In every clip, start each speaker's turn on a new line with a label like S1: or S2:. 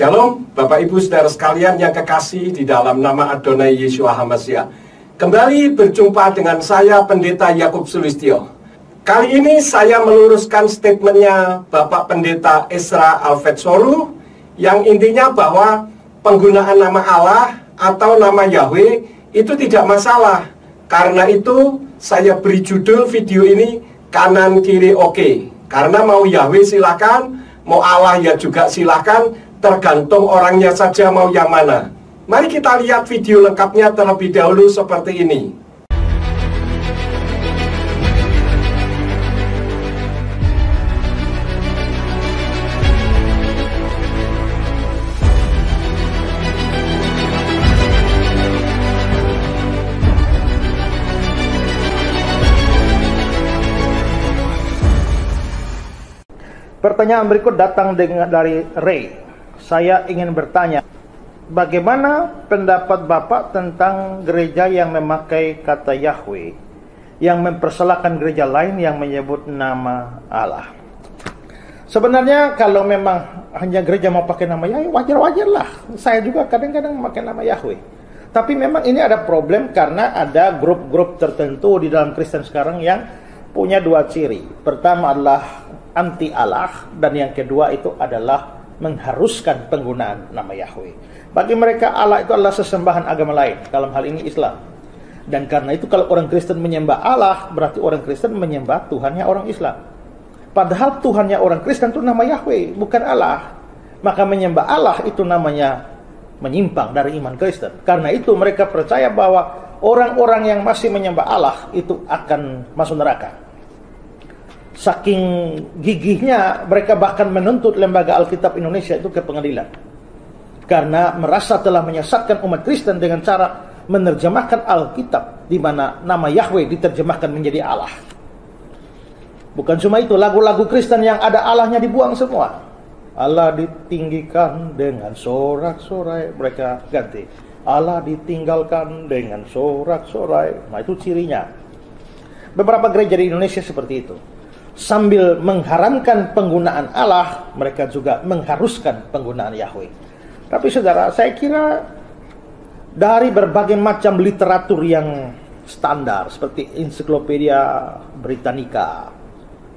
S1: Shalom, Bapak Ibu Saudara sekalian yang kekasih di dalam nama Adonai Yeshua HaMashiach. Kembali berjumpa dengan saya Pendeta Yakub Sulistyo. Kali ini saya meluruskan statementnya Bapak Pendeta Ezra Alfred Solu, yang intinya bahwa penggunaan nama Allah atau nama Yahweh itu tidak masalah. Karena itu saya beri judul video ini kanan kiri oke. Karena mau Yahweh silakan, mau Allah ya juga silakan. Tergantung orangnya saja mau yang mana. Mari kita lihat video lengkapnya terlebih dahulu seperti ini.
S2: Pertanyaan berikut datang dari Ray. Saya ingin bertanya, bagaimana pendapat Bapak tentang gereja yang memakai kata Yahweh, yang mempersalahkan gereja lain yang menyebut nama Allah? Sebenarnya kalau memang hanya gereja mau pakai nama Yahweh, wajar-wajar lah. Saya juga kadang-kadang memakai nama Yahweh. Tapi memang ini ada problem karena ada grup-grup tertentu di dalam Kristen sekarang yang punya dua ciri. Pertama adalah anti Allah, dan yang kedua itu adalah mengharuskan penggunaan nama Yahweh. Bagi mereka Allah itu adalah sesembahan agama lain, dalam hal ini Islam. Dan karena itu kalau orang Kristen menyembah Allah, berarti orang Kristen menyembah Tuhannya orang Islam. Padahal Tuhannya orang Kristen itu nama Yahweh, bukan Allah. Maka menyembah Allah itu namanya menyimpang dari iman Kristen. Karena itu mereka percaya bahwa orang-orang yang masih menyembah Allah itu akan masuk neraka. Saking gigihnya mereka bahkan menuntut lembaga Alkitab Indonesia itu ke pengadilan, karena merasa telah menyesatkan umat Kristen dengan cara menerjemahkan Alkitab di mana nama Yahweh diterjemahkan menjadi Allah. Bukan cuma itu, lagu-lagu Kristen yang ada Allahnya dibuang semua. Allah ditinggikan dengan sorak-sorai, mereka ganti Allah ditinggalkan dengan sorak-sorai. Nah, itu cirinya. Beberapa gereja di Indonesia seperti itu. Sambil mengharamkan penggunaan Allah, mereka juga mengharuskan penggunaan Yahweh. Tapi saudara, saya kira dari berbagai macam literatur yang standar seperti Encyclopedia Britannica,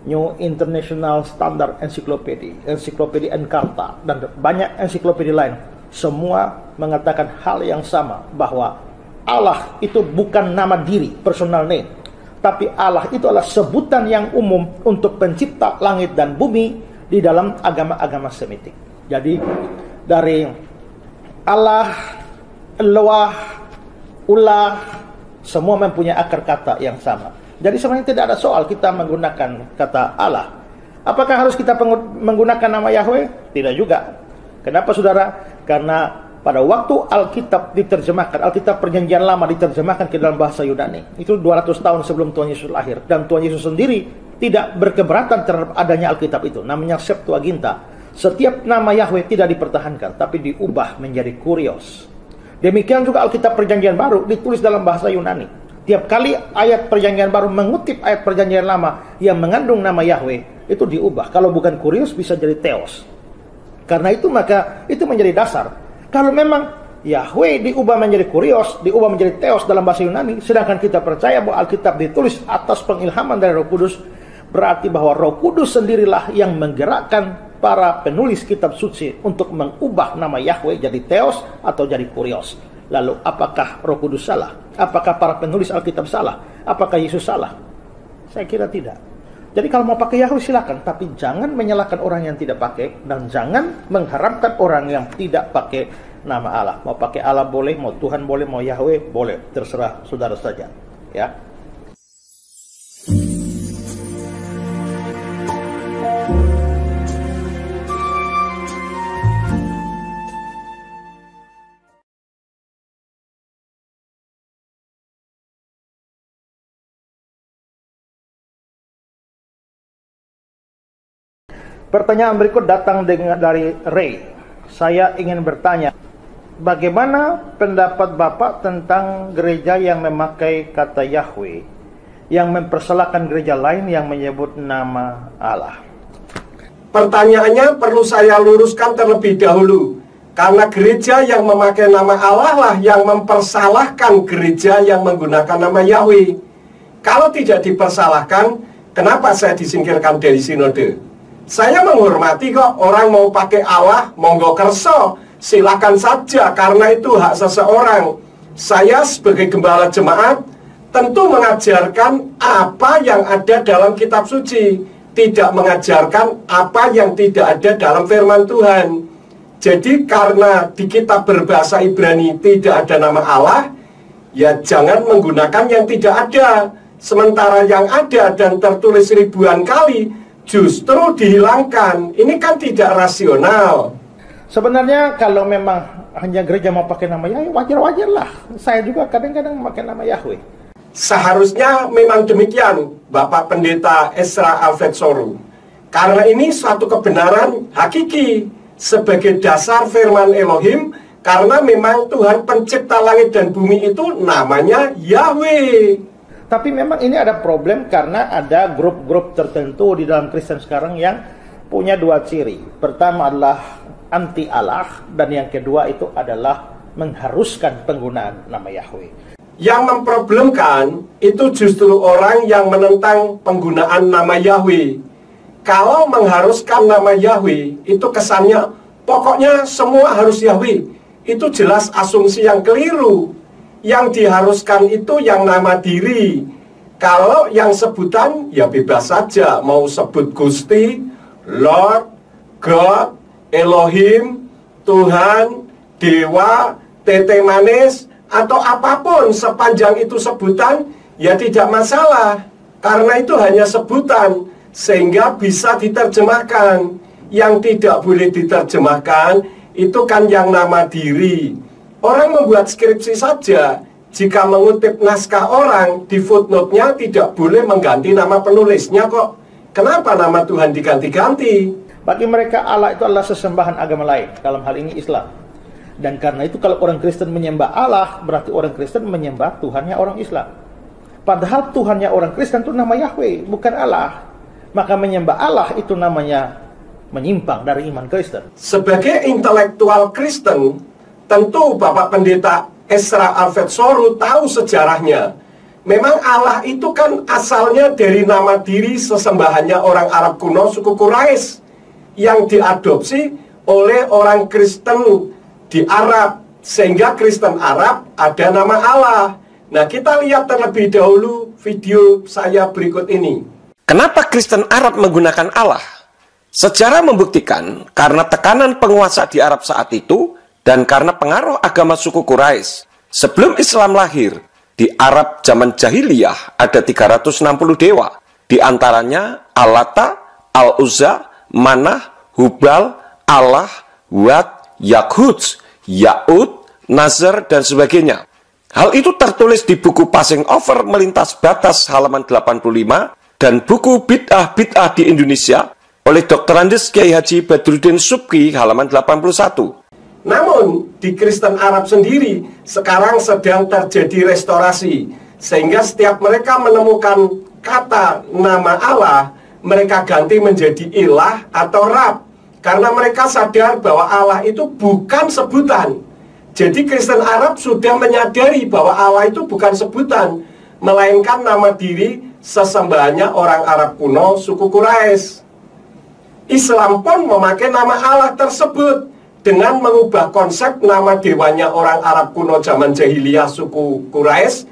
S2: New International Standard Encyclopedia, Encyclopedia Encarta, dan banyak ensiklopedia lain, semua mengatakan hal yang sama, bahwa Allah itu bukan nama diri, personal name, tapi Allah itu adalah sebutan yang umum untuk pencipta langit dan bumi di dalam agama-agama Semitik. Jadi dari Allah, Eloah, Ulah, semua mempunyai akar kata yang sama. Jadi sebenarnya tidak ada soal kita menggunakan kata Allah. Apakah harus kita menggunakan nama Yahweh? Tidak juga. Kenapa saudara? Karena pada waktu Alkitab diterjemahkan, Alkitab Perjanjian Lama diterjemahkan ke dalam bahasa Yunani, itu 200 tahun sebelum Tuhan Yesus lahir. Dan Tuhan Yesus sendiri tidak berkeberatan terhadap adanya Alkitab itu, namanya Septuaginta. Setiap nama Yahweh tidak dipertahankan, tapi diubah menjadi Kurios. Demikian juga Alkitab Perjanjian Baru ditulis dalam bahasa Yunani. Tiap kali ayat Perjanjian Baru mengutip ayat Perjanjian Lama yang mengandung nama Yahweh, itu diubah. Kalau bukan Kurios bisa jadi Theos. Karena itu maka itu menjadi dasar. Kalau memang Yahweh diubah menjadi Kurios, diubah menjadi Theos dalam bahasa Yunani, sedangkan kita percaya bahwa Alkitab ditulis atas pengilhaman dari Roh Kudus, berarti bahwa Roh Kudus sendirilah yang menggerakkan para penulis kitab suci untuk mengubah nama Yahweh jadi Theos atau jadi Kurios. Lalu apakah Roh Kudus salah? Apakah para penulis Alkitab salah? Apakah Yesus salah? Saya kira tidak. Jadi kalau mau pakai Yahweh silakan, tapi jangan menyalahkan orang yang tidak pakai, dan jangan mengharapkan orang yang tidak pakai nama Allah. Mau pakai Allah boleh, mau Tuhan boleh, mau Yahweh boleh, terserah saudara saja. Ya. Pertanyaan berikut datang dari Ray. Saya ingin bertanya, bagaimana pendapat Bapak tentang gereja yang memakai kata Yahweh, yang mempersalahkan gereja lain yang menyebut nama Allah?
S1: Pertanyaannya perlu saya luruskan terlebih dahulu. Karena gereja yang memakai nama Allah lah yang mempersalahkan gereja yang menggunakan nama Yahweh. Kalau tidak dipersalahkan, kenapa saya disingkirkan dari sinode? Saya menghormati kok, orang mau pakai Allah, monggo kerso, silakan saja, karena itu hak seseorang. Saya sebagai gembala jemaat tentu mengajarkan apa yang ada dalam kitab suci, tidak mengajarkan apa yang tidak ada dalam firman Tuhan. Jadi karena di kitab berbahasa Ibrani tidak ada nama Allah, ya jangan menggunakan yang tidak ada. Sementara yang ada dan tertulis ribuan kali justru dihilangkan. Ini kan tidak rasional.
S2: Sebenarnya kalau memang hanya gereja mau pakai nama Yahweh, wajar-wajar lah. Saya juga kadang-kadang memakai nama Yahweh.
S1: Seharusnya memang demikian, Bapak Pendeta Ezra Alfred Soru. Karena ini suatu kebenaran hakiki sebagai dasar firman Elohim, karena memang Tuhan pencipta langit dan bumi itu namanya Yahweh.
S2: Tapi memang ini ada problem karena ada grup-grup tertentu di dalam Kristen sekarang yang punya dua ciri. Pertama adalah anti Allah, dan yang kedua itu adalah mengharuskan penggunaan nama Yahweh.
S1: Yang memproblemkan itu justru orang yang menentang penggunaan nama Yahweh. Kalau mengharuskan nama Yahweh, itu kesannya pokoknya semua harus Yahweh. Itu jelas asumsi yang keliru. Yang diharuskan itu yang nama diri. Kalau yang sebutan, ya bebas saja. Mau sebut Gusti, Lord, God, Elohim, Tuhan, Dewa, Tete Manis, atau apapun sepanjang itu sebutan, ya tidak masalah. Karena itu hanya sebutan, sehingga bisa diterjemahkan. Yang tidak boleh diterjemahkan itu kan yang nama diri. Orang membuat skripsi saja, jika mengutip naskah orang, di footnote-nya tidak boleh mengganti nama penulisnya kok. Kenapa nama Tuhan diganti-ganti?
S2: Bagi mereka Allah itu adalah sesembahan agama lain, dalam hal ini Islam. Dan karena itu kalau orang Kristen menyembah Allah, berarti orang Kristen menyembah Tuhannya orang Islam. Padahal Tuhannya orang Kristen itu nama Yahweh, bukan Allah. Maka menyembah Allah itu namanya menyimpang dari iman Kristen.
S1: Sebagai intelektual Kristen, tentu Bapak Pendeta Ezra Alfred Soru tahu sejarahnya. Memang Allah itu kan asalnya dari nama diri sesembahannya orang Arab kuno suku Quraisy yang diadopsi oleh orang Kristen di Arab, sehingga Kristen Arab ada nama Allah. Nah, kita lihat terlebih dahulu video saya berikut ini.
S3: Kenapa Kristen Arab menggunakan Allah? Sejarah membuktikan karena tekanan penguasa di Arab saat itu dan karena pengaruh agama suku Quraisy. Sebelum Islam lahir, di Arab zaman jahiliyah ada 360 dewa. Di antaranya Allata, Al-Uzza, Manah, Hubal, Allah, Wat, Yaghuz, Ya'ud, Nazar, dan sebagainya. Hal itu tertulis di buku Passing Over Melintas Batas halaman 85 dan buku Bid'ah-Bid'ah di Indonesia oleh Dr. Andes Kiai Haji Badruddin Subki halaman 81.
S1: Namun di Kristen Arab sendiri sekarang sedang terjadi restorasi, sehingga setiap mereka menemukan kata nama Allah, mereka ganti menjadi ilah atau Rab, karena mereka sadar bahwa Allah itu bukan sebutan. Jadi Kristen Arab sudah menyadari bahwa Allah itu bukan sebutan, melainkan nama diri sesembahannya orang Arab kuno suku Quraisy. Islam pun memakai nama Allah tersebut dengan mengubah konsep nama dewanya orang Arab kuno zaman jahiliyah suku Quraisy,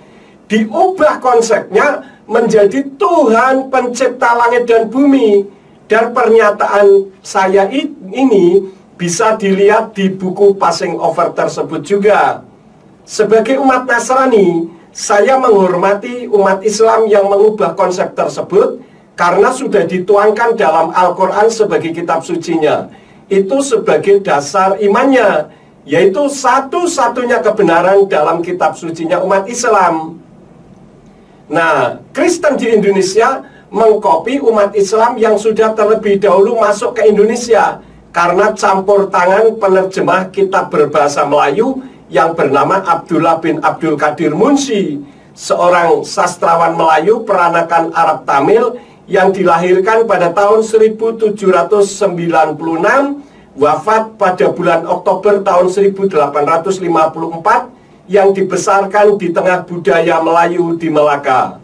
S1: diubah konsepnya menjadi Tuhan pencipta langit dan bumi. Dan pernyataan saya ini bisa dilihat di buku Passing Over tersebut juga. Sebagai umat Nasrani, saya menghormati umat Islam yang mengubah konsep tersebut karena sudah dituangkan dalam Al-Quran sebagai kitab sucinya. Itu sebagai dasar imannya, yaitu satu-satunya kebenaran dalam kitab sucinya umat Islam. Nah, Kristen di Indonesia mengkopi umat Islam yang sudah terlebih dahulu masuk ke Indonesia karena campur tangan penerjemah kitab berbahasa Melayu yang bernama Abdullah bin Abdul Qadir Munshi, seorang sastrawan Melayu peranakan Arab Tamil yang dilahirkan pada tahun 1796 wafat pada bulan Oktober tahun 1854, yang dibesarkan di tengah budaya Melayu di Melaka.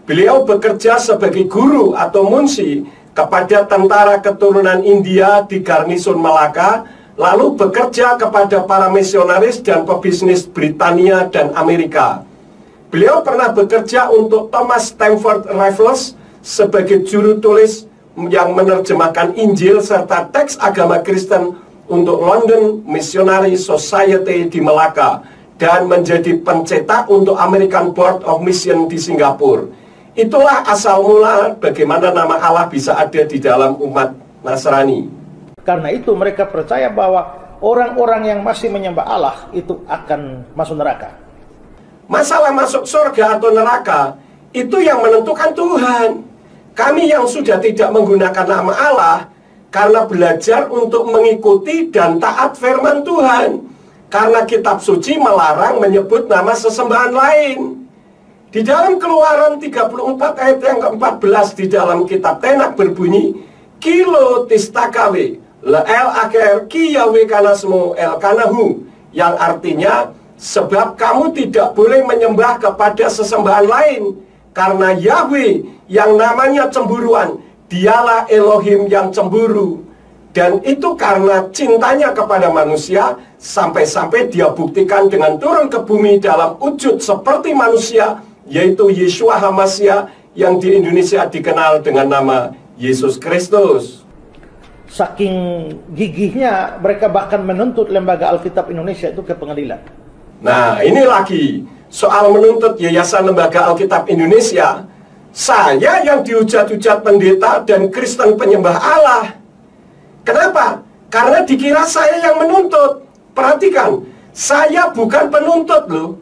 S1: Beliau bekerja sebagai guru atau munsi kepada tentara keturunan India di garnison Melaka, lalu bekerja kepada para misionaris dan pebisnis Britania dan Amerika. Beliau pernah bekerja untuk Thomas Stamford Raffles sebagai juru tulis yang menerjemahkan Injil serta teks agama Kristen untuk London Missionary Society di Melaka dan menjadi pencetak untuk American Board of Mission di Singapura. Itulah asal mula bagaimana nama Allah bisa ada di dalam umat Nasrani.
S2: Karena itu mereka percaya bahwa orang-orang yang masih menyembah Allah itu akan masuk neraka.
S1: Masalah masuk surga atau neraka itu yang menentukan Tuhan. Kami yang sudah tidak menggunakan nama Allah karena belajar untuk mengikuti dan taat firman Tuhan. Karena kitab suci melarang menyebut nama sesembahan lain. Di dalam Keluaran 34 ayat yang ke-14 di dalam kitab Tenak berbunyi, Kilo tistakawe leel akhir ki yawe kanasmu el kanahu, yang artinya sebab kamu tidak boleh menyembah kepada sesembahan lain, karena Yahweh yang namanya cemburuan, dialah Elohim yang cemburu. Dan itu karena cintanya kepada manusia, sampai-sampai dia buktikan dengan turun ke bumi dalam wujud seperti manusia, yaitu Yeshua HaMashiach, yang di Indonesia dikenal dengan nama Yesus Kristus.
S2: Saking gigihnya mereka bahkan menuntut lembaga Alkitab Indonesia itu ke pengadilan.
S1: Nah, ini lagi soal menuntut Yayasan Lembaga Alkitab Indonesia. Saya yang dihujat-hujat pendeta dan Kristen penyembah Allah. Kenapa? Karena dikira saya yang menuntut. Perhatikan, saya bukan penuntut loh,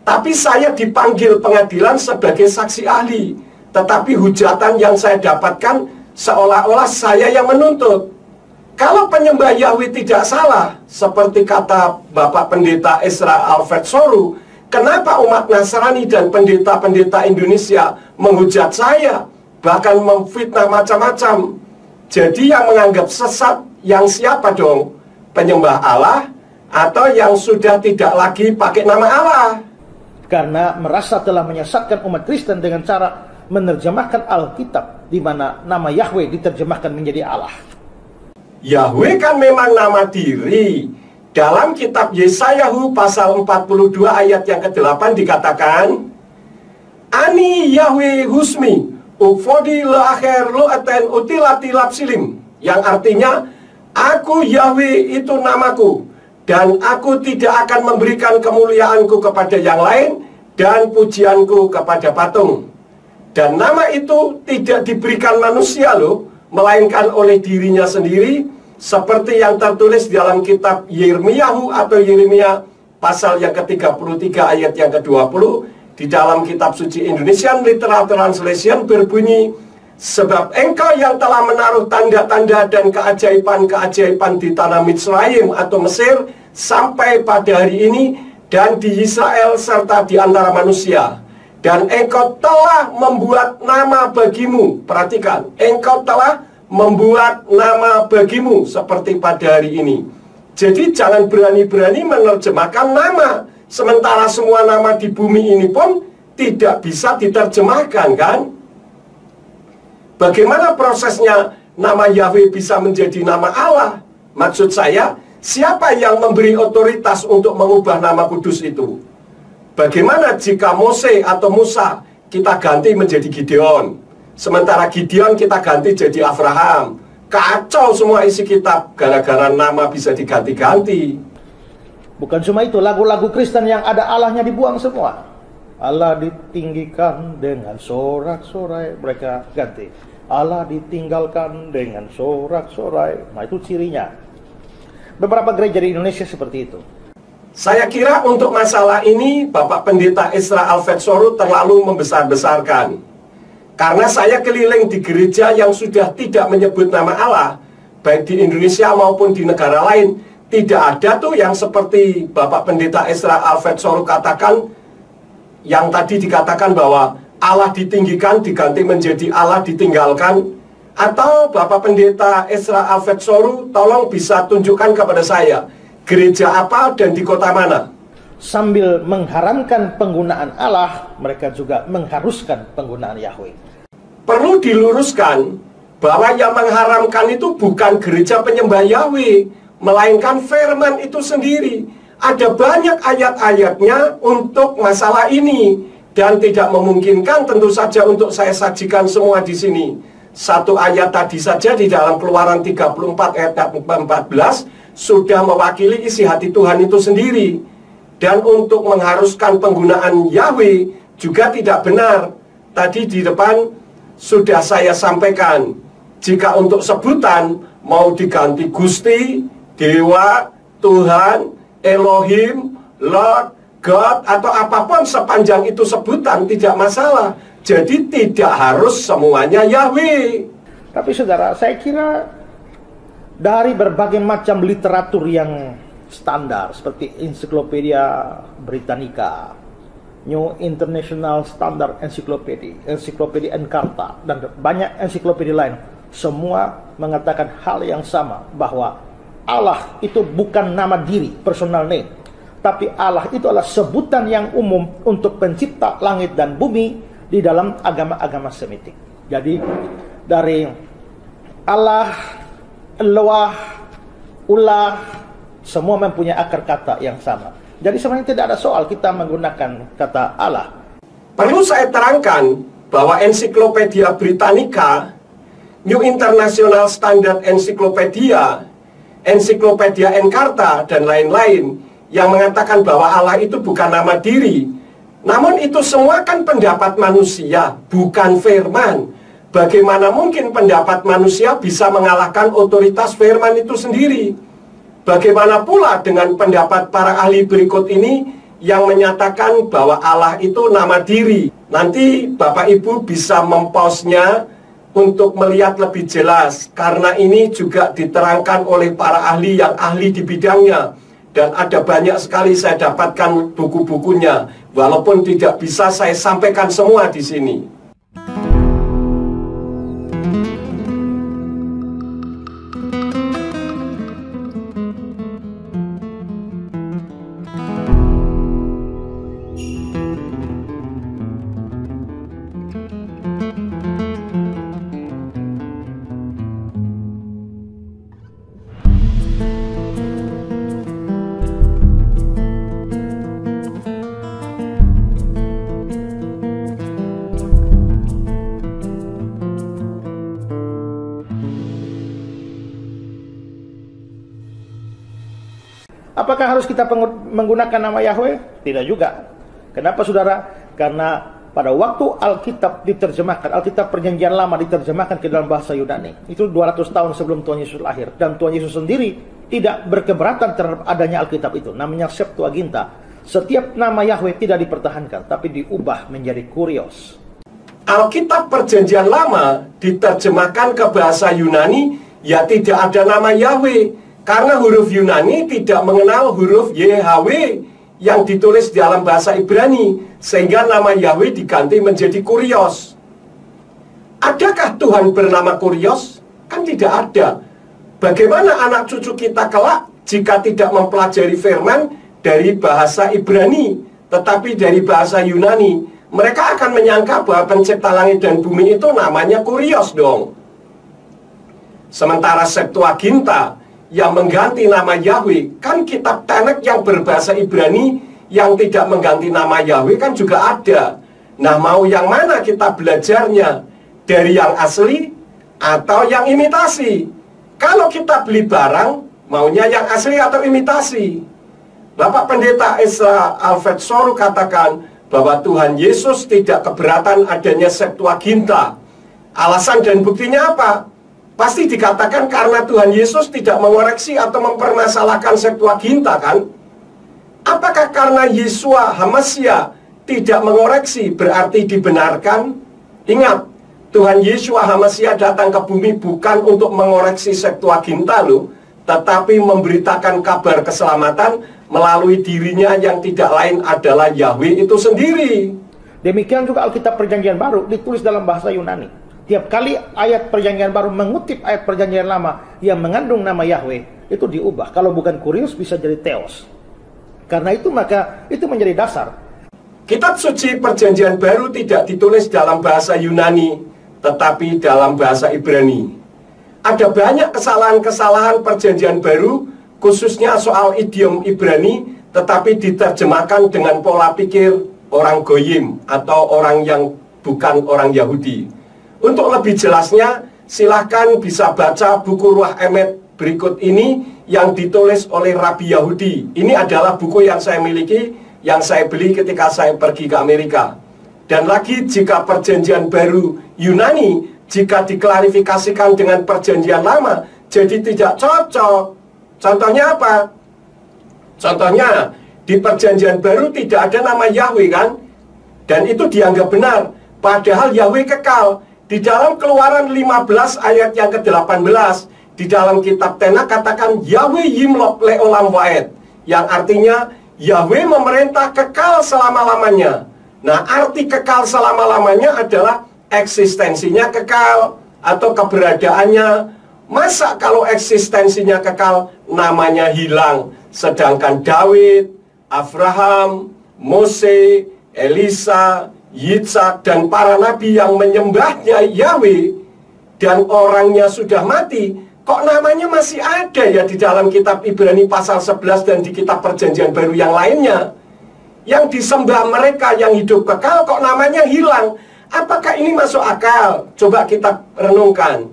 S1: tapi saya dipanggil pengadilan sebagai saksi ahli. Tetapi hujatan yang saya dapatkan seolah-olah saya yang menuntut. Kalau penyembah Yahweh tidak salah, seperti kata Bapak Pendeta Ezra Alfred Soru, kenapa umat Nasrani dan pendeta-pendeta Indonesia menghujat saya, bahkan memfitnah macam-macam? Jadi yang menganggap sesat yang siapa dong? Penyembah Allah atau yang sudah tidak lagi pakai nama Allah?
S2: Karena merasa telah menyesatkan umat Kristen dengan cara menerjemahkan Alkitab, di mana nama Yahweh diterjemahkan menjadi Allah.
S1: Yahweh kan memang nama diri. Dalam kitab Yesayahu pasal 42 ayat yang ke-8 dikatakan, Ani Yahweh Husmi Ufodi leakhir lo'aten utilati lapsilim, yang artinya, aku Yahweh itu namaku, dan aku tidak akan memberikan kemuliaanku kepada yang lain, dan pujianku kepada patung. Dan nama itu tidak diberikan manusia loh, melainkan oleh dirinya sendiri, seperti yang tertulis dalam kitab Yirmiyahu atau Yeremia pasal yang ke-33 ayat yang ke-20. Di dalam kitab suci Indonesian Literal Translation berbunyi, sebab engkau yang telah menaruh tanda-tanda dan keajaiban-keajaiban di tanah Mitsraim atau Mesir sampai pada hari ini, dan di Israel serta di antara manusia. Dan engkau telah membuat nama bagimu. Perhatikan, engkau telah membuat nama bagimu seperti pada hari ini. Jadi jangan berani-berani menerjemahkan nama, sementara semua nama di bumi ini pun tidak bisa diterjemahkan, kan? Bagaimana prosesnya nama Yahweh bisa menjadi nama Allah? Maksud saya, siapa yang memberi otoritas untuk mengubah nama kudus itu? Bagaimana jika Mose atau Musa kita ganti menjadi Gideon, sementara Gideon kita ganti jadi Abraham? Kacau semua isi kitab gara-gara nama bisa diganti-ganti.
S2: Bukan cuma itu, lagu-lagu Kristen yang ada Allahnya dibuang semua. Allah ditinggikan dengan sorak-sorai, mereka ganti. Allah ditinggalkan dengan sorak-sorai. Nah, itu cirinya. Beberapa gereja di Indonesia seperti itu.
S1: Saya kira untuk masalah ini Bapak Pendeta Ezra Alfred Soru terlalu membesar-besarkan. Karena saya keliling di gereja yang sudah tidak menyebut nama Allah, baik di Indonesia maupun di negara lain, tidak ada tuh yang seperti Bapak Pendeta Ezra Alfred Soru katakan, yang tadi dikatakan bahwa Allah ditinggikan diganti menjadi Allah ditinggalkan. Atau Bapak Pendeta Ezra Alfred Soru, tolong bisa tunjukkan kepada saya gereja apa dan di kota mana.
S2: Sambil mengharamkan penggunaan Allah, mereka juga mengharuskan penggunaan Yahweh.
S1: Perlu diluruskan bahwa yang mengharamkan itu bukan gereja penyembah Yahweh, melainkan firman itu sendiri. Ada banyak ayat-ayatnya untuk masalah ini, dan tidak memungkinkan tentu saja untuk saya sajikan semua di sini. Satu ayat tadi saja di dalam Keluaran 34 ayat 14 sudah mewakili isi hati Tuhan itu sendiri. Dan untuk mengharuskan penggunaan Yahweh juga tidak benar. Tadi di depan sudah saya sampaikan, jika untuk sebutan mau diganti Gusti, Dewa, Tuhan, Elohim, Lord, God, atau apapun sepanjang itu sebutan tidak masalah. Jadi tidak harus semuanya Yahweh.
S2: Tapi saudara, saya kira dari berbagai macam literatur yang standar seperti Encyclopedia Britannica, New International Standard Encyclopedia, Encyclopedia Encarta, dan banyak ensiklopedia lain, semua mengatakan hal yang sama, bahwa Allah itu bukan nama diri, personal name, tapi Allah itu adalah sebutan yang umum untuk pencipta langit dan bumi di dalam agama-agama Semitik. Jadi dari Allah, Eloah, Ulah, semua mempunyai akar kata yang sama. Jadi sebenarnya tidak ada soal kita menggunakan kata Allah.
S1: Perlu saya terangkan bahwa Encyclopedia Britannica, New International Standard Encyclopedia, Encyclopedia Encarta, dan lain-lain yang mengatakan bahwa Allah itu bukan nama diri. Namun itu semua kan pendapat manusia, bukan firman. Bagaimana mungkin pendapat manusia bisa mengalahkan otoritas firman itu sendiri? Bagaimana pula dengan pendapat para ahli berikut ini yang menyatakan bahwa Allah itu nama diri? Nanti Bapak Ibu bisa mempausnya untuk melihat lebih jelas, karena ini juga diterangkan oleh para ahli yang ahli di bidangnya. Dan ada banyak sekali saya dapatkan buku-bukunya, walaupun tidak bisa saya sampaikan semua di sini.
S2: Apakah harus kita menggunakan nama Yahweh? Tidak juga. Kenapa saudara? Karena pada waktu Alkitab diterjemahkan, Alkitab Perjanjian Lama diterjemahkan ke dalam bahasa Yunani, itu 200 tahun sebelum Tuhan Yesus lahir. Dan Tuhan Yesus sendiri tidak berkeberatan terhadap adanya Alkitab itu, namanya Septuaginta. Setiap nama Yahweh tidak dipertahankan, tapi diubah menjadi Kurios.
S1: Alkitab Perjanjian Lama diterjemahkan ke bahasa Yunani, ya tidak ada nama Yahweh. Karena huruf Yunani tidak mengenal huruf YHWH yang ditulis dalam bahasa Ibrani, sehingga nama Yahweh diganti menjadi Kurios. Adakah Tuhan bernama Kurios? Kan tidak ada. Bagaimana anak cucu kita kelak jika tidak mempelajari firman dari bahasa Ibrani, tetapi dari bahasa Yunani? Mereka akan menyangka bahwa pencipta langit dan bumi itu namanya Kurios dong. Sementara Septuaginta yang mengganti nama Yahweh, kan kitab Tenek yang berbahasa Ibrani yang tidak mengganti nama Yahweh kan juga ada. Nah, mau yang mana kita belajarnya? Dari yang asli atau yang imitasi? Kalau kita beli barang, maunya yang asli atau imitasi? Bapak Pendeta Ezra Alfred Soru katakan bahwa Tuhan Yesus tidak keberatan adanya Septuaginta. Alasan dan buktinya apa? Pasti dikatakan karena Tuhan Yesus tidak mengoreksi atau mempermasalahkan Septuaginta, kan? Apakah karena Yeshua HaMashiach tidak mengoreksi berarti dibenarkan? Ingat, Tuhan Yeshua HaMashiach datang ke bumi bukan untuk mengoreksi Septuaginta loh, tetapi memberitakan kabar keselamatan melalui dirinya yang tidak lain adalah Yahweh itu sendiri.
S2: Demikian juga Alkitab Perjanjian Baru ditulis dalam bahasa Yunani. Tiap kali ayat perjanjian baru mengutip ayat perjanjian lama yang mengandung nama Yahweh, itu diubah. Kalau bukan kurios bisa jadi theos. Karena itu maka itu menjadi dasar.
S1: Kitab suci perjanjian baru tidak ditulis dalam bahasa Yunani, tetapi dalam bahasa Ibrani. Ada banyak kesalahan-kesalahan perjanjian baru, khususnya soal idiom Ibrani, tetapi diterjemahkan dengan pola pikir orang Goyim atau orang yang bukan orang Yahudi. Untuk lebih jelasnya, silahkan bisa baca buku Ruach Emet berikut ini yang ditulis oleh Rabi Yahudi. Ini adalah buku yang saya miliki, yang saya beli ketika saya pergi ke Amerika. Dan lagi, jika perjanjian baru Yunani, jika diklarifikasikan dengan perjanjian lama, jadi tidak cocok. Contohnya apa? Contohnya, di perjanjian baru tidak ada nama Yahweh kan? Dan itu dianggap benar. Padahal Yahweh kekal. Di dalam Keluaran 15 ayat yang ke-18, di dalam kitab Tenach katakan Yahweh Yimlok Leolam Waed, yang artinya Yahweh memerintah kekal selama-lamanya. Nah, arti kekal selama-lamanya adalah eksistensinya kekal atau keberadaannya. Masa kalau eksistensinya kekal, namanya hilang? Sedangkan Daud, Abraham, Mose, Elisa, Yitzhak, dan para nabi yang menyembahnya Yahweh dan orangnya sudah mati, kok namanya masih ada ya di dalam kitab Ibrani pasal 11 dan di kitab perjanjian baru yang lainnya. Yang disembah mereka yang hidup kekal kok namanya hilang. Apakah ini masuk akal? Coba kita renungkan.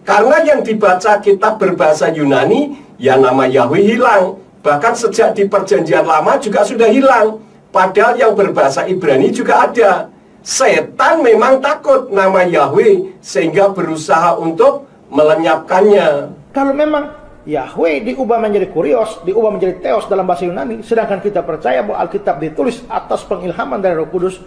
S1: Karena yang dibaca kitab berbahasa Yunani, ya nama Yahweh hilang. Bahkan sejak di perjanjian lama juga sudah hilang. Padahal yang berbahasa Ibrani juga ada. Setan memang takut nama Yahweh sehingga berusaha untuk melenyapkannya.
S2: Kalau memang Yahweh diubah menjadi kurios, diubah menjadi theos dalam bahasa Yunani, sedangkan kita percaya bahwa Alkitab ditulis atas pengilhaman dari Roh Kudus,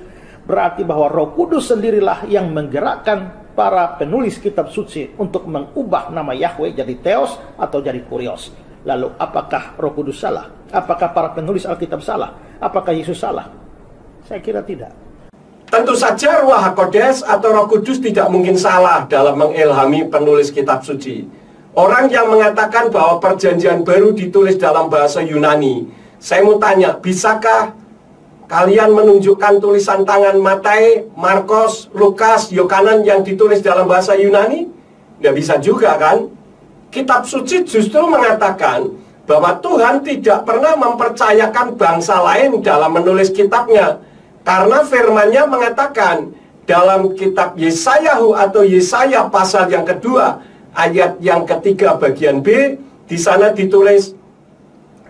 S2: berarti bahwa Roh Kudus sendirilah yang menggerakkan para penulis kitab suci untuk mengubah nama Yahweh jadi theos atau jadi kurios. Lalu apakah Roh Kudus salah? Apakah para penulis Alkitab salah? Apakah Yesus salah? Saya kira tidak.
S1: Tentu saja Ruach HaKodes atau Roh Kudus tidak mungkin salah dalam mengilhami penulis kitab suci. Orang yang mengatakan bahwa perjanjian baru ditulis dalam bahasa Yunani, saya mau tanya, bisakah kalian menunjukkan tulisan tangan Matae, Markus, Lukas, Yohanan yang ditulis dalam bahasa Yunani? Nggak bisa juga kan? Kitab suci justru mengatakan bahwa Tuhan tidak pernah mempercayakan bangsa lain dalam menulis kitabnya. Karena firman-Nya mengatakan dalam kitab Yesayahu atau Yesaya pasal yang kedua, ayat yang ketiga bagian B, di sana ditulis,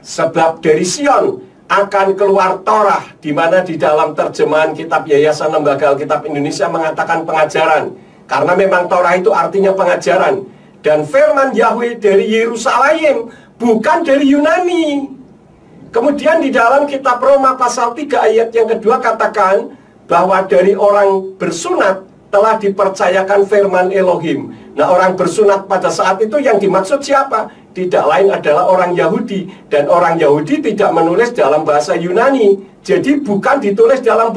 S1: sebab dari Sion akan keluar Torah, di mana di dalam terjemahan kitab Yayasan Lembaga Alkitab Indonesia mengatakan pengajaran. Karena memang Torah itu artinya pengajaran. Dan firman Yahweh dari Yerusalem, bukan dari Yunani. Kemudian di dalam kitab Roma pasal 3 ayat yang kedua katakan bahwa dari orang bersunat telah dipercayakan firman Elohim. Nah, orang bersunat pada saat itu yang dimaksud siapa? Tidak lain adalah orang Yahudi. Dan orang Yahudi tidak menulis dalam bahasa Yunani. Jadi bukan ditulis dalam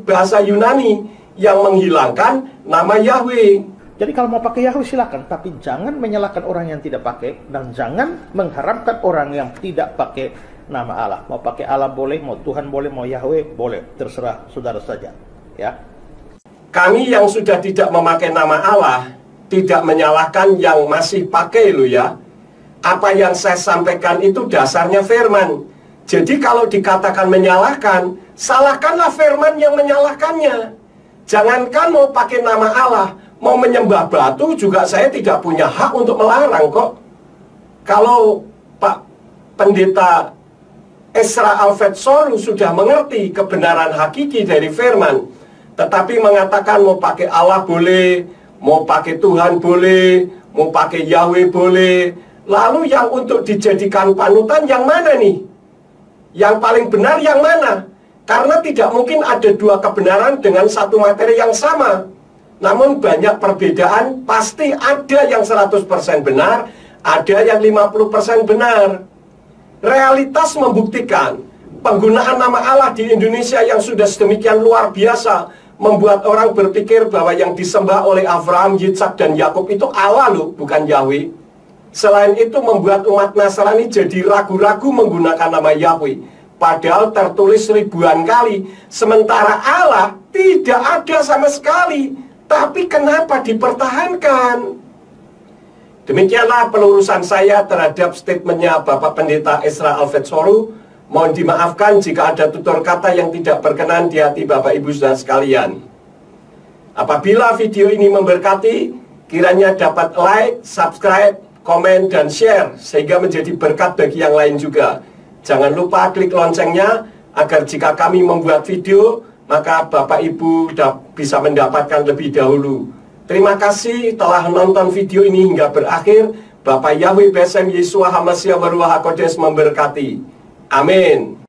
S1: bahasa Yunani yang menghilangkan nama Yahweh.
S2: Jadi kalau mau pakai Yahweh silakan, tapi jangan menyalahkan orang yang tidak pakai, dan jangan mengharamkan orang yang tidak pakai nama Allah. Mau pakai Allah boleh, mau Tuhan boleh, mau Yahweh boleh, terserah saudara saja. Ya.
S1: Kami yang sudah tidak memakai nama Allah tidak menyalahkan yang masih pakai loh ya. Apa yang saya sampaikan itu dasarnya firman. Jadi kalau dikatakan menyalahkan, salahkanlah firman yang menyalahkannya. Jangankan mau pakai nama Allah, mau menyembah batu juga saya tidak punya hak untuk melarang kok. Kalau Pak Pendeta Ezra Alfred Soru sudah mengerti kebenaran hakiki dari firman, tetapi mengatakan mau pakai Allah boleh, mau pakai Tuhan boleh, mau pakai Yahweh boleh. Lalu yang untuk dijadikan panutan yang mana nih? Yang paling benar yang mana? Karena tidak mungkin ada dua kebenaran dengan satu materi yang sama. Namun banyak perbedaan, pasti ada yang 100% benar, ada yang 50% benar. Realitas membuktikan penggunaan nama Allah di Indonesia yang sudah sedemikian luar biasa membuat orang berpikir bahwa yang disembah oleh Abraham, Yitzhak, dan Yakub itu Allah loh, bukan Yahweh. Selain itu membuat umat Nasrani jadi ragu-ragu menggunakan nama Yahweh, padahal tertulis ribuan kali, sementara Allah tidak ada sama sekali. Tapi kenapa dipertahankan? Demikianlah pelurusan saya terhadap statementnya Bapak Pendeta Ezra Alfred Soru. Mohon dimaafkan jika ada tutur kata yang tidak berkenan di hati Bapak Ibu Saudara sekalian. Apabila video ini memberkati, kiranya dapat like, subscribe, komen, dan share, sehingga menjadi berkat bagi yang lain juga. Jangan lupa klik loncengnya, agar jika kami membuat video, maka Bapak Ibu bisa mendapatkan lebih dahulu. Terima kasih telah menonton video ini hingga berakhir. Bapak Yahweh Besem Yeshua HaMashiach Baruach HaKodesh memberkati. Amin.